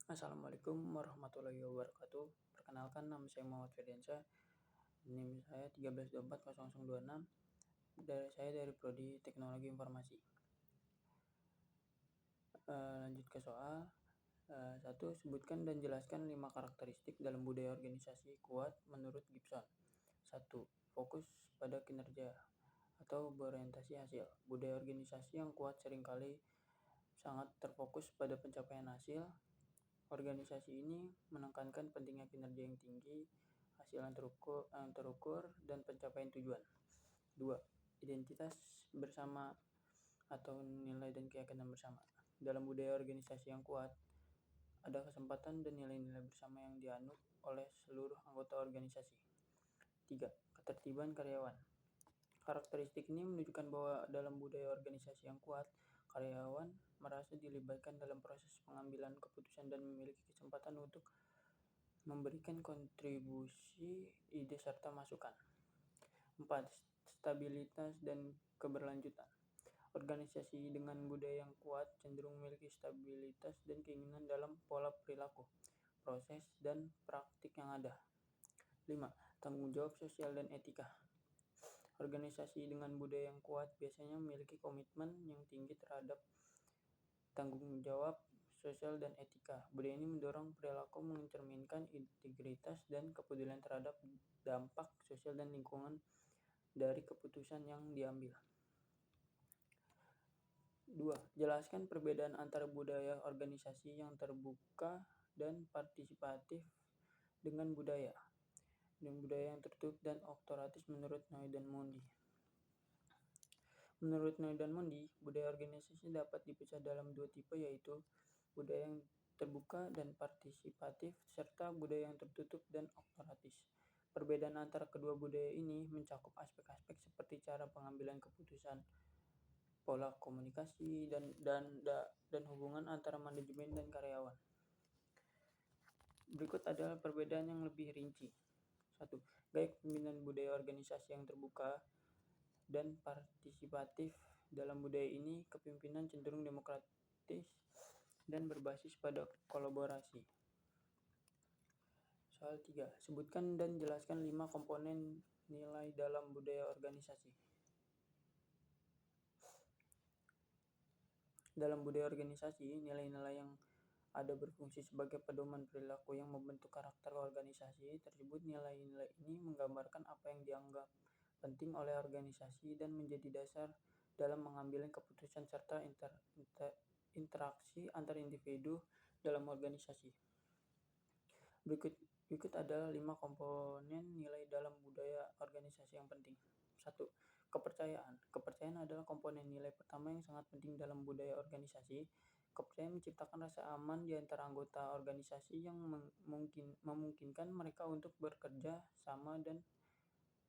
Assalamualaikum warahmatullahi wabarakatuh. Perkenalkan, nama saya Muhammad Firdiansyah. NIM saya 13240026. Saya dari Prodi Teknologi Informasi. Lanjut ke soal. 1. Sebutkan dan jelaskan 5 karakteristik dalam budaya organisasi kuat menurut Gibson. 1. Fokus pada kinerja atau berorientasi hasil. Budaya organisasi yang kuat seringkali sangat terfokus pada pencapaian hasil. Organisasi ini menekankan pentingnya kinerja yang tinggi, hasil yang terukur, dan pencapaian tujuan. 2. Identitas bersama atau nilai dan keyakinan bersama. Dalam budaya organisasi yang kuat, ada kesempatan dan nilai-nilai bersama yang dianut oleh seluruh anggota organisasi. 3. Ketertiban karyawan. Karakteristik ini menunjukkan bahwa dalam budaya organisasi yang kuat, karyawan merasa dilibatkan dalam proses pengambilan keputusan dan memiliki kesempatan untuk memberikan kontribusi, ide, serta masukan. 4. Stabilitas dan keberlanjutan. Organisasi dengan budaya yang kuat cenderung memiliki stabilitas dan keinginan dalam pola perilaku, proses, dan praktik yang ada. 5. Tanggung jawab sosial dan etika. Organisasi dengan budaya yang kuat biasanya memiliki komitmen yang tinggi terhadap tanggung jawab sosial dan etika. Budaya ini mendorong perilaku mencerminkan integritas dan kepedulian terhadap dampak sosial dan lingkungan dari keputusan yang diambil. 2. Jelaskan perbedaan antara budaya organisasi yang terbuka dan partisipatif dengan budaya yang tertutup dan otoritaris menurut Noy dan Mondi. Menurut Noy dan Mondi, budaya organisasi dapat dipecah dalam 2 tipe, yaitu budaya yang terbuka dan partisipatif, serta budaya yang tertutup dan otoritaris. Perbedaan antara kedua budaya ini mencakup aspek-aspek seperti cara pengambilan keputusan, pola komunikasi, dan hubungan antara manajemen dan karyawan. Berikut adalah perbedaan yang lebih rinci. 1. Gaya kepemimpinan budaya organisasi yang terbuka dan partisipatif. Dalam budaya ini, kepemimpinan cenderung demokratis dan berbasis pada kolaborasi. Soal 3. Sebutkan dan jelaskan 5 komponen nilai dalam budaya organisasi. Dalam budaya organisasi, nilai-nilai yang ada berfungsi sebagai pedoman perilaku yang membentuk karakter organisasi tersebut. Nilai-nilai ini menggambarkan apa yang dianggap penting oleh organisasi dan menjadi dasar dalam mengambil keputusan serta interaksi antar individu dalam organisasi. Berikut adalah 5 komponen nilai dalam budaya organisasi yang penting. 1. Kepercayaan. Kepercayaan adalah komponen nilai pertama yang sangat penting dalam budaya organisasi. Kepercayaan menciptakan rasa aman di antara anggota organisasi yang memungkinkan mereka untuk bekerja sama dan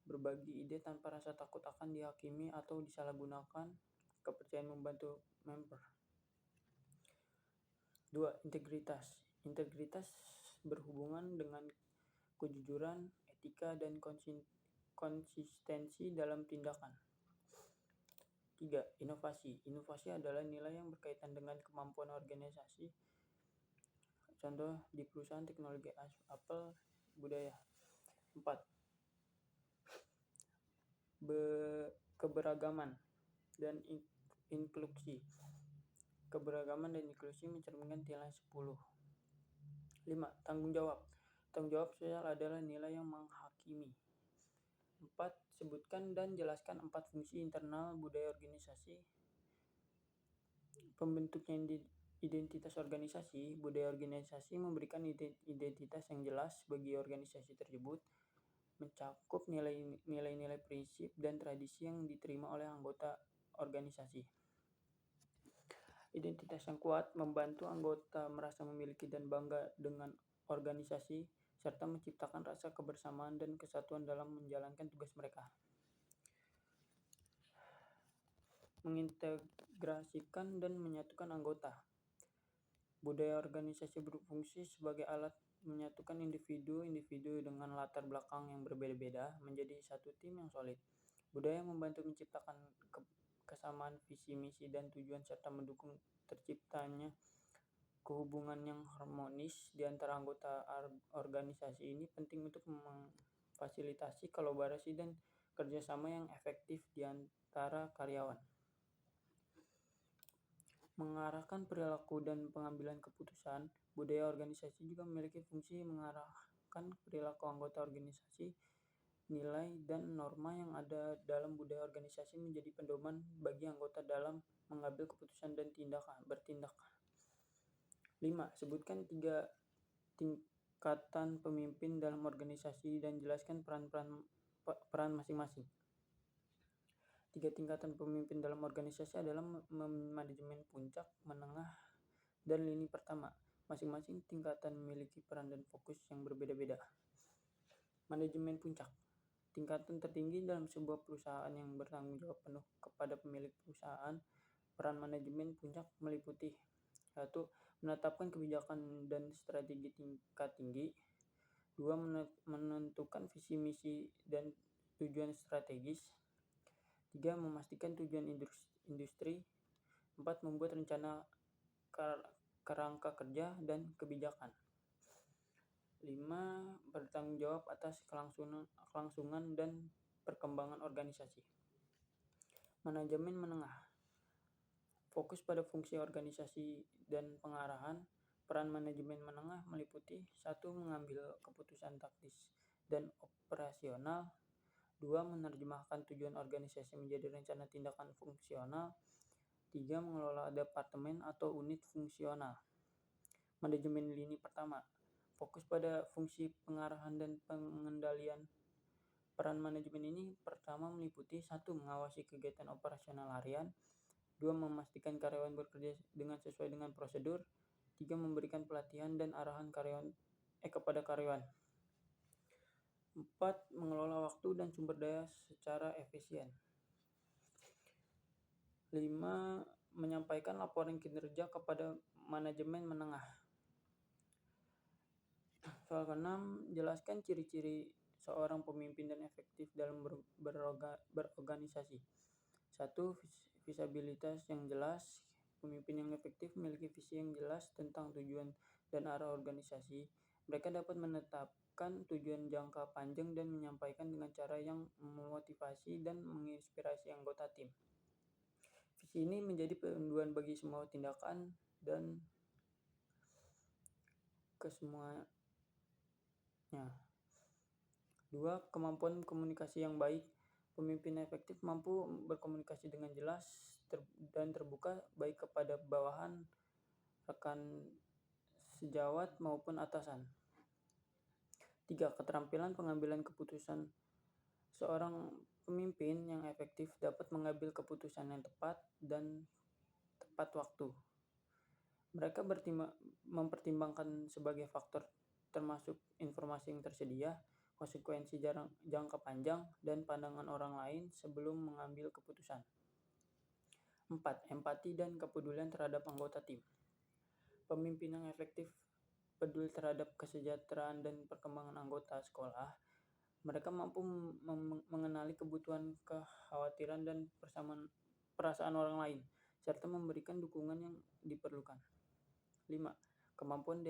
berbagi ide tanpa rasa takut akan dihakimi atau disalahgunakan. Kepercayaan membantu member. 2. Integritas. Integritas berhubungan dengan kejujuran, etika, dan konsistensi dalam tindakan. 3. Inovasi. Inovasi adalah nilai yang berkaitan dengan kemampuan organisasi. Contoh di perusahaan teknologi Apple. Budaya. 4. Keberagaman dan inklusi. Keberagaman dan inklusi mencerminkan nilai 10. 5. Tanggung jawab. Tanggung jawab sosial adalah nilai yang menghakimi. 4. Sebutkan dan jelaskan 4 fungsi internal budaya organisasi. Pembentuknya identitas organisasi. Budaya organisasi memberikan identitas yang jelas bagi organisasi tersebut, mencakup nilai-nilai prinsip dan tradisi yang diterima oleh anggota organisasi. Identitas yang kuat membantu anggota merasa memiliki dan bangga dengan organisasi, serta menciptakan rasa kebersamaan dan kesatuan dalam menjalankan tugas mereka. Mengintegrasikan dan menyatukan anggota. Budaya organisasi berfungsi sebagai alat menyatukan individu-individu dengan latar belakang yang berbeda-beda menjadi satu tim yang solid. Budaya membantu menciptakan kesamaan visi misi dan tujuan serta mendukung terciptanya Kehubungan yang harmonis di antara anggota organisasi ini penting untuk memfasilitasi kolaborasi dan kerjasama yang efektif di antara karyawan. Mengarahkan perilaku dan pengambilan keputusan, budaya organisasi juga memiliki fungsi mengarahkan perilaku anggota organisasi. Nilai dan norma yang ada dalam budaya organisasi menjadi pedoman bagi anggota dalam mengambil keputusan dan bertindak. 5. Sebutkan 3 tingkatan pemimpin dalam organisasi dan jelaskan peran masing-masing. 3 tingkatan pemimpin dalam organisasi adalah manajemen puncak, menengah, dan lini pertama. Masing-masing tingkatan memiliki peran dan fokus yang berbeda-beda. Manajemen puncak, tingkatan tertinggi dalam sebuah perusahaan yang bertanggung jawab penuh kepada pemilik perusahaan. Peran manajemen puncak meliputi 1. Menetapkan kebijakan dan strategi tingkat tinggi. 2. Menentukan visi misi dan tujuan strategis. 3. Memastikan tujuan industri. 4. Membuat rencana kerangka kerja dan kebijakan. 5. Bertanggung jawab atas kelangsungan dan perkembangan organisasi. Manajemen menengah, fokus pada fungsi organisasi dan pengarahan. Peran manajemen menengah meliputi 1. Mengambil keputusan taktis dan operasional. 2. Menerjemahkan tujuan organisasi menjadi rencana tindakan fungsional. 3. Mengelola departemen atau unit fungsional. Manajemen lini pertama, fokus pada fungsi pengarahan dan pengendalian. Peran manajemen ini pertama meliputi 1. Mengawasi kegiatan operasional harian. 2. Memastikan karyawan bekerja sesuai dengan prosedur. 3. Memberikan pelatihan dan arahan kepada karyawan. 4. Mengelola waktu dan sumber daya secara efisien. 5. Menyampaikan laporan kinerja kepada manajemen menengah. Soal ke-6, jelaskan ciri-ciri seorang pemimpin dan efektif dalam berorganisasi. 1. Visibilitas yang jelas. Pemimpin yang efektif memiliki visi yang jelas tentang tujuan dan arah organisasi. Mereka dapat menetapkan tujuan jangka panjang dan menyampaikan dengan cara yang memotivasi dan menginspirasi anggota tim. Visi ini menjadi panduan bagi semua tindakan dan kesemuanya. 2. Kemampuan komunikasi yang baik. Pemimpin efektif mampu berkomunikasi dengan jelas dan terbuka baik kepada bawahan, rekan sejawat maupun atasan. 3. Keterampilan pengambilan keputusan. Seorang pemimpin yang efektif dapat mengambil keputusan yang tepat dan tepat waktu. Mereka mempertimbangkan sebagai faktor termasuk informasi yang tersedia, konsekuensi jangka panjang, dan pandangan orang lain sebelum mengambil keputusan. 4. Empati dan kepedulian terhadap anggota tim. Pemimpin yang efektif peduli terhadap kesejahteraan dan perkembangan anggota sekolah. Mereka mampu mengenali kebutuhan, kekhawatiran, dan perasaan orang lain, serta memberikan dukungan yang diperlukan. 5. Kemampuan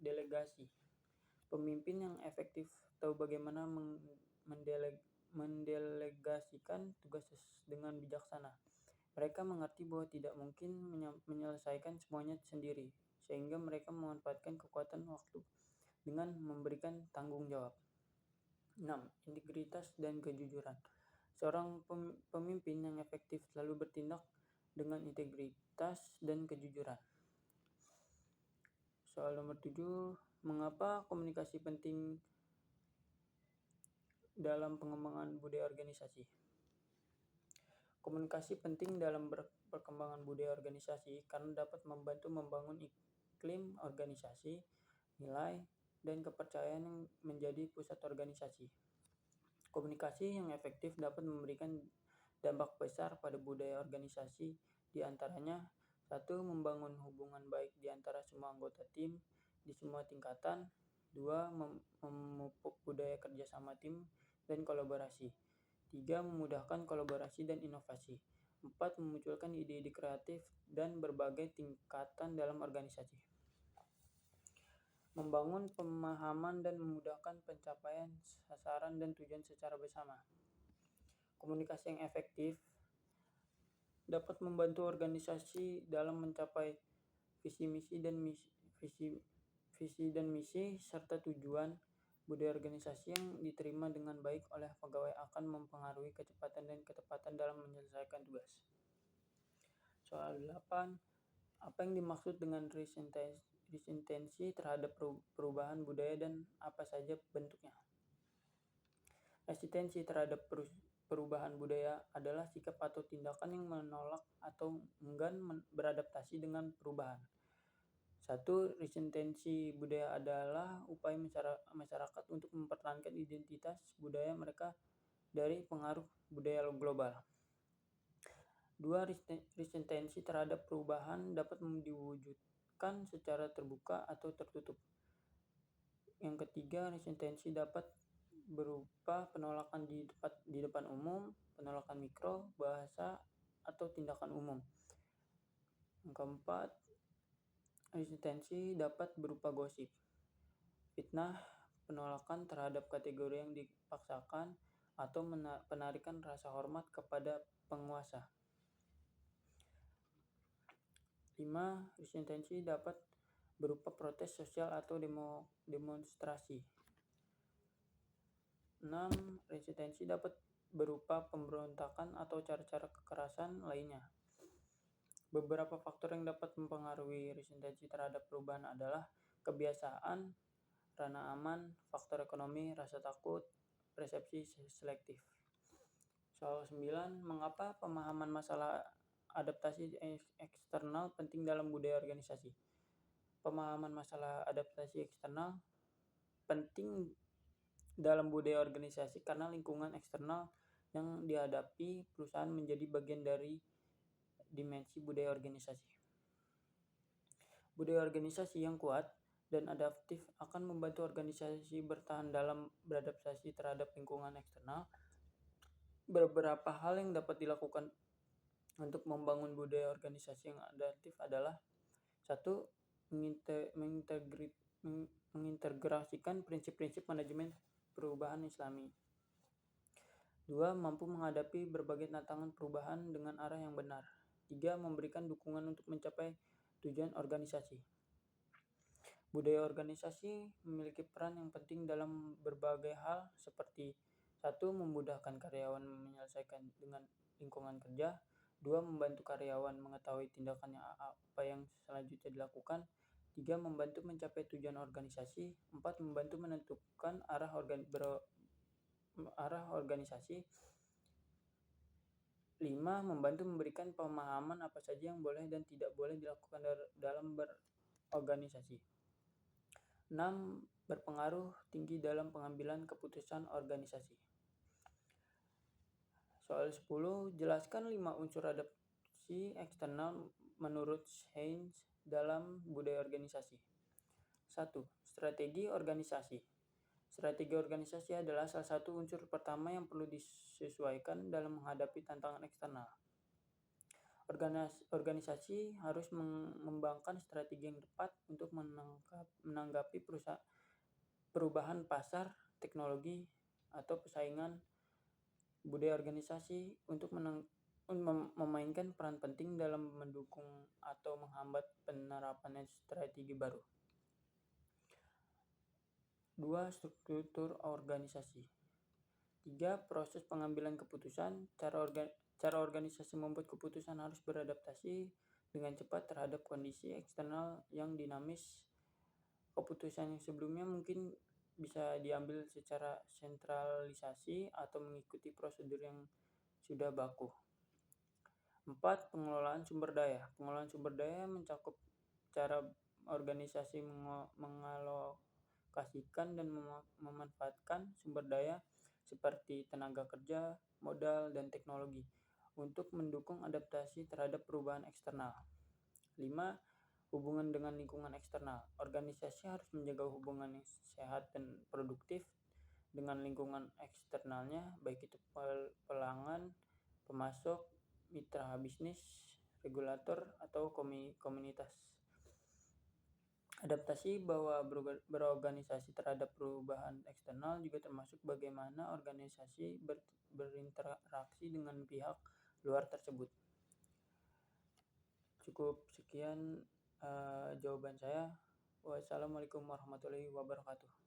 delegasi. Pemimpin yang efektif tahu bagaimana mendelegasikan tugas dengan bijaksana. Mereka mengerti bahwa tidak mungkin menyelesaikan semuanya sendiri, sehingga mereka memanfaatkan kekuatan waktu dengan memberikan tanggung jawab. 6. Integritas dan kejujuran. Seorang pemimpin yang efektif selalu bertindak dengan integritas dan kejujuran. Soal nomor 7, mengapa komunikasi penting dalam pengembangan budaya organisasi? Komunikasi penting dalam perkembangan budaya organisasi karena dapat membantu membangun iklim organisasi, nilai, dan kepercayaan yang menjadi pusat organisasi. Komunikasi yang efektif dapat memberikan dampak besar pada budaya organisasi, di antaranya 1. Membangun hubungan baik di antara semua anggota tim di semua tingkatan. 2. Memupuk budaya kerjasama tim dan kolaborasi. 3. Memudahkan kolaborasi dan inovasi. 4. Memunculkan ide-ide kreatif dan berbagai tingkatan dalam organisasi. Membangun pemahaman dan memudahkan pencapaian sasaran dan tujuan secara bersama. Komunikasi yang efektif dapat membantu organisasi dalam mencapai visi misi serta tujuan. Budaya organisasi yang diterima dengan baik oleh pegawai akan mempengaruhi kecepatan dan ketepatan dalam menyelesaikan tugas. Soal 8. Apa yang dimaksud dengan resistensi terhadap perubahan budaya dan apa saja bentuknya? Resistensi terhadap perubahan budaya adalah sikap atau tindakan yang menolak atau enggan beradaptasi dengan perubahan. 1. Resistensi budaya adalah upaya masyarakat untuk mempertahankan identitas budaya mereka dari pengaruh budaya global. 2. Resistensi terhadap perubahan dapat diwujudkan secara terbuka atau tertutup. Yang ketiga, resistensi dapat berupa penolakan di depan umum, penolakan mikro, bahasa, atau tindakan umum. Yang keempat, resistensi dapat berupa gosip, fitnah, penolakan terhadap kategori yang dipaksakan, atau penarikan rasa hormat kepada penguasa. 5. Resistensi dapat berupa protes sosial atau demonstrasi. 6. Resistensi dapat berupa pemberontakan atau cara-cara kekerasan lainnya. Beberapa faktor yang dapat mempengaruhi resistensi terhadap perubahan adalah kebiasaan, ranah aman, faktor ekonomi, rasa takut, persepsi selektif. Soal 9. Mengapa pemahaman masalah adaptasi eksternal penting dalam budaya organisasi? Pemahaman masalah adaptasi eksternal penting dalam budaya organisasi karena lingkungan eksternal yang dihadapi perusahaan menjadi bagian dari dimensi budaya organisasi. Budaya organisasi yang kuat dan adaptif akan membantu organisasi bertahan dalam beradaptasi terhadap lingkungan eksternal. Beberapa hal yang dapat dilakukan untuk membangun budaya organisasi yang adaptif adalah 1. Mengintegrasikan prinsip-prinsip manajemen perubahan Islami. 2. Mampu menghadapi berbagai tantangan perubahan dengan arah yang benar. 3. Memberikan dukungan untuk mencapai tujuan organisasi. Budaya organisasi memiliki peran yang penting dalam berbagai hal seperti 1. Memudahkan karyawan menyelesaikan dengan lingkungan kerja. 2. Membantu karyawan mengetahui tindakan apa yang selanjutnya dilakukan. 3. Membantu mencapai tujuan organisasi. 4. Membantu menentukan arah organisasi. 5. Membantu memberikan pemahaman apa saja yang boleh dan tidak boleh dilakukan dalam berorganisasi. 6. Berpengaruh tinggi dalam pengambilan keputusan organisasi. Soal 10. Jelaskan 5 unsur adaptasi eksternal menurut Haynes dalam budaya organisasi. 1. Strategi organisasi. Strategi organisasi adalah salah satu unsur pertama yang perlu disesuaikan dalam menghadapi tantangan eksternal. Organisasi harus mengembangkan strategi yang tepat untuk menanggapi perubahan pasar, teknologi, atau persaingan. Budaya organisasi untuk memainkan peran penting dalam mendukung atau menghambat penerapan strategi baru. 2. Struktur organisasi. 3. Proses pengambilan keputusan. Cara organisasi membuat keputusan harus beradaptasi dengan cepat terhadap kondisi eksternal yang dinamis. Keputusan yang sebelumnya mungkin bisa diambil secara sentralisasi atau mengikuti prosedur yang sudah baku. 4. Pengelolaan sumber daya. Pengelolaan sumber daya mencakup cara organisasi mengalokasikan dan memanfaatkan sumber daya seperti tenaga kerja, modal, dan teknologi untuk mendukung adaptasi terhadap perubahan eksternal. 5. Hubungan dengan lingkungan eksternal. Organisasi harus menjaga hubungan yang sehat dan produktif dengan lingkungan eksternalnya, baik itu pelanggan, pemasok, mitra bisnis, regulator, atau komunitas. Adaptasi bahwa berorganisasi terhadap perubahan eksternal juga termasuk bagaimana organisasi berinteraksi dengan pihak luar tersebut. Cukup sekian jawaban saya. Wassalamualaikum warahmatullahi wabarakatuh.